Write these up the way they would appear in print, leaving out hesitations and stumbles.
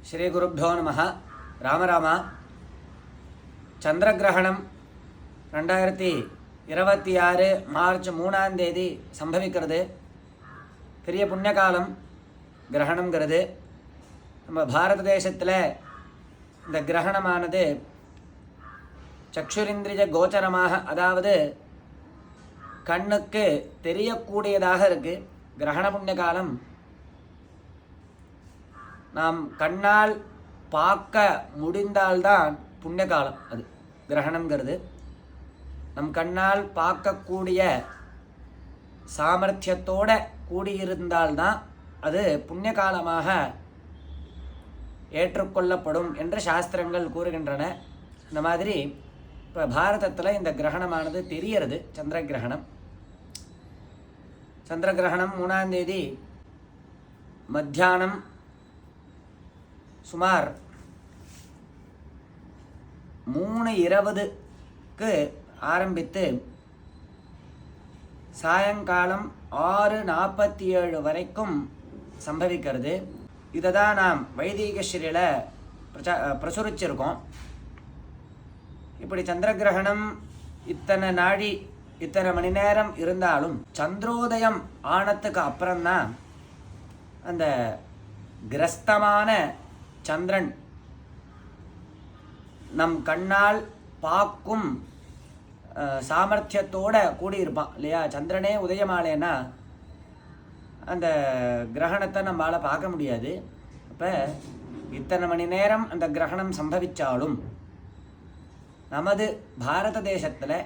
ஸ்ரீ குருப்போ நம. ராமராமா. சந்திரகிரகணம் 2026 மார்ச் 3ஆம் தேதி சம்பவிக்கிறது. பெரிய புண்ணியகாலம் கிரகணங்கிறது. நம்ம பாரத தேசத்தில் இந்த கிரகணமானது சக்ஷுரிந்திரிய கோச்சரமாக, அதாவது கண்ணுக்கு தெரியக்கூடியதாக இருக்குது. கிரகண புண்ணியகாலம் நாம் கண்ணால் பார்க்க முடிந்தால்தான் புண்ணியகாலம். அது கிரகணங்கிறது நம் கண்ணால் பார்க்கக்கூடிய சாமர்த்தியத்தோடு கூடியிருந்தால்தான் அது புண்ணியகாலமாக ஏற்றுக்கொள்ளப்படும் என்று சாஸ்திரங்கள் கூறுகின்றன. இந்த மாதிரி இப்போ பாரதத்தில் இந்த கிரகணமானது தெரியறது. சந்திரகிரகணம் சந்திரகிரகணம் 3ஆம் தேதி மத்தியானம் சுமார் 3:20க்கு ஆரம்பித்து சாயங்காலம் 6:47 வரைக்கும் சம்பவிக்கிறது. இதை தான் நாம் வைதீக ஸ்ரீயில் பிரசுரிச்சிருக்கோம். இப்படி சந்திரகிரகணம் இத்தனை நாழி இத்தனை மணி நேரம் இருந்தாலும் சந்திரோதயம் ஆனத்துக்கு அப்புறம்தான் அந்த கிரஸ்தமான சந்திரன் நம் கண்ணால் பார்க்கும் சாமர்த்தியத்தோடு கூடியிருப்பான் இல்லையா? சந்திரனே உதயமாலேன்னா அந்த கிரகணத்தை நம்மளால் பார்க்க முடியாது. அப்போ இத்தனை மணி நேரம் அந்த கிரகணம் சம்பவித்தாலும் நமது பாரத தேசத்தில்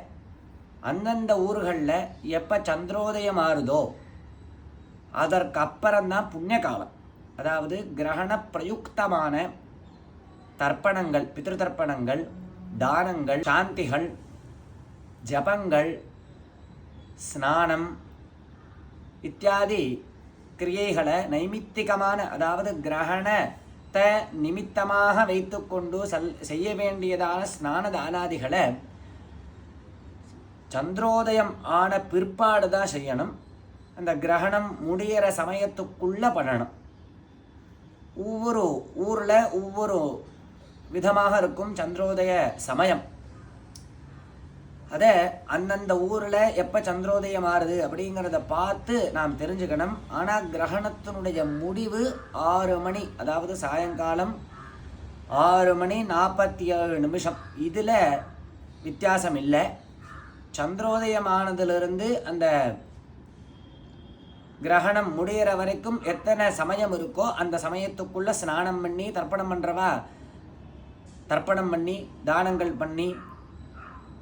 அந்தந்த ஊர்களில் எப்போ சந்திரோதயம் ஆறுதோ அதற்கு அப்புறம்தான் புண்ணியகாலம். அதாவது கிரகண பிரயுக்தமான தர்ப்பணங்கள், பித்ரு தர்ப்பணங்கள், தானங்கள், சாந்திகள், ஜபங்கள், ஸ்நானம் இத்தியாதி கிரியைகளை நைமித்திகமான, அதாவது கிரகணத்தை நிமித்தமாக வைத்து கொண்டு செய்ய வேண்டியதான ஸ்நான தானாதிகளை சந்திரோதயம் ஆன பிற்பாடு தான் செய்யணும். அந்த கிரகணம் முடிகிற சமயத்துக்குள்ளே பண்ணணும். ஒவ்வொரு ஊரில் ஒவ்வொரு விதமாக இருக்கும் சந்திரோதய சமயம். அதை அந்தந்த ஊரில் எப்போ சந்திரோதயம் ஆறுது அப்படிங்கிறத பார்த்து நாம் தெரிஞ்சுக்கணும். ஆனால் கிரகணத்தினுடைய முடிவு 6 மணி, அதாவது சாயங்காலம் 6:47. இதில் வித்தியாசம் இல்லை. சந்திரோதயமானதிலிருந்து அந்த கிரகணம் முடிகிற வரைக்கும் எத்தனை சமயம் இருக்கோ அந்த சமயத்துக்குள்ளே ஸ்நானம் பண்ணி தர்ப்பணம் பண்ணுறவா தர்ப்பணம் பண்ணி தானங்கள் பண்ணி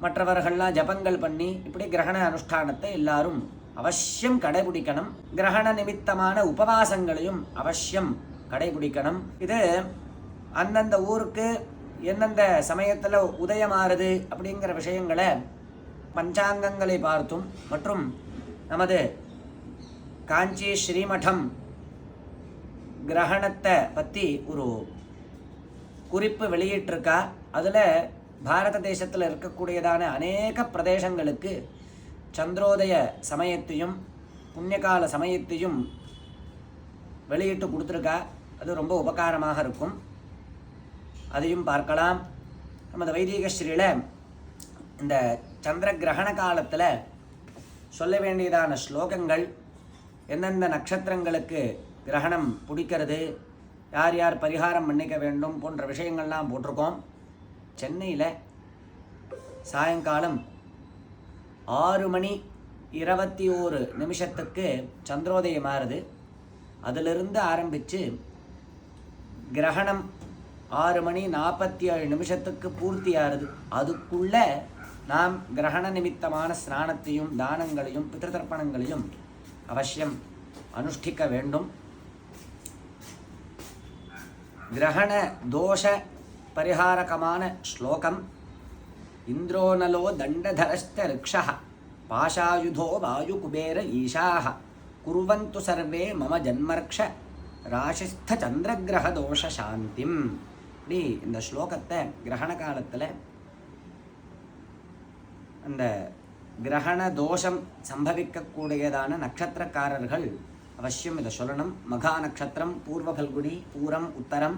மற்றவர்கள்லாம் ஜபங்கள் பண்ணி இப்படி கிரகண அனுஷ்டானத்தை எல்லாரும் அவசியம் கடைபிடிக்கணும். கிரகண நிமித்தமான உபவாசங்களையும் அவசியம் கடைபிடிக்கணும். இது அந்தந்த ஊருக்கு எந்தெந்த சமயத்தில் உதயமாறுது அப்படிங்கிற விஷயங்களை பஞ்சாங்கங்களை பார்த்தும் மற்றும் நமது காஞ்சி ஸ்ரீமடம் கிரகணத்தை பற்றி ஒரு குறிப்பு வெளியிட்டிருக்கா. அதில் பாரத தேசத்தில் இருக்கக்கூடியதான அநேக பிரதேசங்களுக்கு சந்திரோதய சமயத்தையும் புண்ணியகால சமயத்தையும் வெளியிட்டு கொடுத்துருக்கா. அது ரொம்ப உபகாரமாக இருக்கும். அதையும் பார்க்கலாம். நமது வைதீக ஸ்ரீயில் இந்த சந்திர கிரகண காலத்தில் சொல்ல வேண்டியதான ஸ்லோகங்கள், எந்தெந்த நட்சத்திரங்களுக்கு கிரகணம் பிடிக்கிறது, யார் யார் பரிகாரம் பண்ணிக்க வேண்டும் போன்ற விஷயங்கள்லாம் போட்டிருக்கோம். சென்னையில் சாயங்காலம் 6:21 சந்திரோதயம் ஆறுது. அதிலிருந்து ஆரம்பித்து கிரகணம் 6:47 பூர்த்தி ஆறுது. அதுக்குள்ளே நாம் கிரகண நிமித்தமான ஸ்நானத்தையும் தானங்களையும் பித்ருதர்ப்பணங்களையும் அவசியம் அனுஷ்டிக்க வேண்டும். கிரகண தோஷ பரிகாரகமான ஸ்லோகம். இந்திரோநலோ தண்டதரஸ்த ரிக்ஷः பாஷாயுதோ வாயு குபேர ஈஷாः குர்வந்து சர்வே மம ஜன்மர்க்ஷ ராசிஸ்த சந்திரகிரக தோஷ சாந்திம். இப்படி இந்த ஸ்லோகத்தை கிரகண காலத்தில் அந்த கிரகண தோஷம் சம்பவிக்கக்கூடியதான நட்சத்திரக்காரர்கள் அவசியம் இதை சொல்லணும். மகா நட்சத்திரம் பூர்வ பல்குனி, பூரம், உத்தரம்,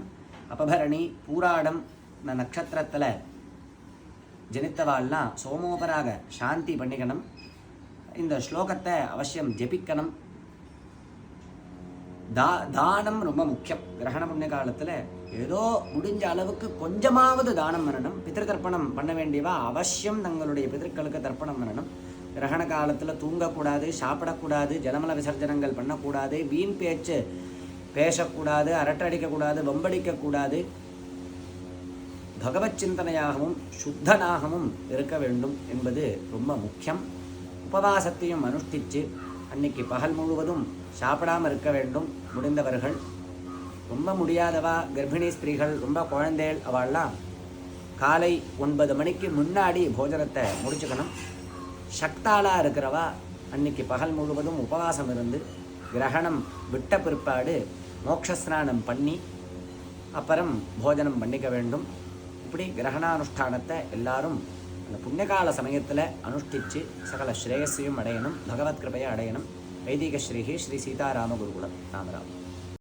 அபபரணி பூராடம் இந்த நட்சத்திரத்தில் ஜனித்தவாள்லாம் சோமோபராக சாந்தி பண்ணிக்கணும். இந்த ஸ்லோகத்தை அவசியம் ஜபிக்கணும். தானம் ரொம்ப முக்கியம். கிரகண புண்ணிய காலத்தில் ஏதோ முடிஞ்ச அளவுக்கு கொஞ்சமாவது தானம் பண்ணணும். பித்திரு தர்ப்பணம் பண்ண வேண்டியவா அவசியம் தங்களுடைய பிதர்களுக்கு தர்ப்பணம் பண்ணணும். கிரகண காலத்தில் தூங்கக்கூடாது, சாப்பிடக்கூடாது, ஜலமல விசர்ஜனங்கள் பண்ணக்கூடாது, வீண் பேச்சு பேசக்கூடாது, அரட்டடிக்கக்கூடாது, வம்படிக்கக்கூடாது. பகவத் சிந்தனையாகவும் சுத்தனாகவும் இருக்க வேண்டும் என்பது ரொம்ப முக்கியம். உபவாசத்தையும் அனுஷ்டித்து அன்னைக்கு பகல் முழுவதும் சாப்பிடாமல் இருக்க வேண்டும் முடிந்தவர்கள். ரொம்ப முடியாதவா, கர்ப்பிணி ஸ்திரீகள், ரொம்ப குழந்தைகள், அவள்லாம் காலை 9 மணிக்கு முன்னாடி போஜனத்தை முடிச்சுக்கணும். சக்தாளாக இருக்கிறவா அன்னைக்கு பகல் முழுவதும் உபவாசம் இருந்து கிரகணம் விட்ட பிற்பாடு மோட்சஸ்நானம் பண்ணி அப்புறம் போஜனம் பண்ணிக்க வேண்டும். இப்படி கிரகணானுஷ்டானத்தை எல்லாரும் அந்த புண்ணியகால சமயத்தில் அனுஷ்டித்து சகல ஸ்ரேயஸையும் அடையணும், பகவத் கிருபையை அடையணும். வைதிக ஸ்ரீஹி ஸ்ரீ சீதாராம குருகுலம். ராமராம்.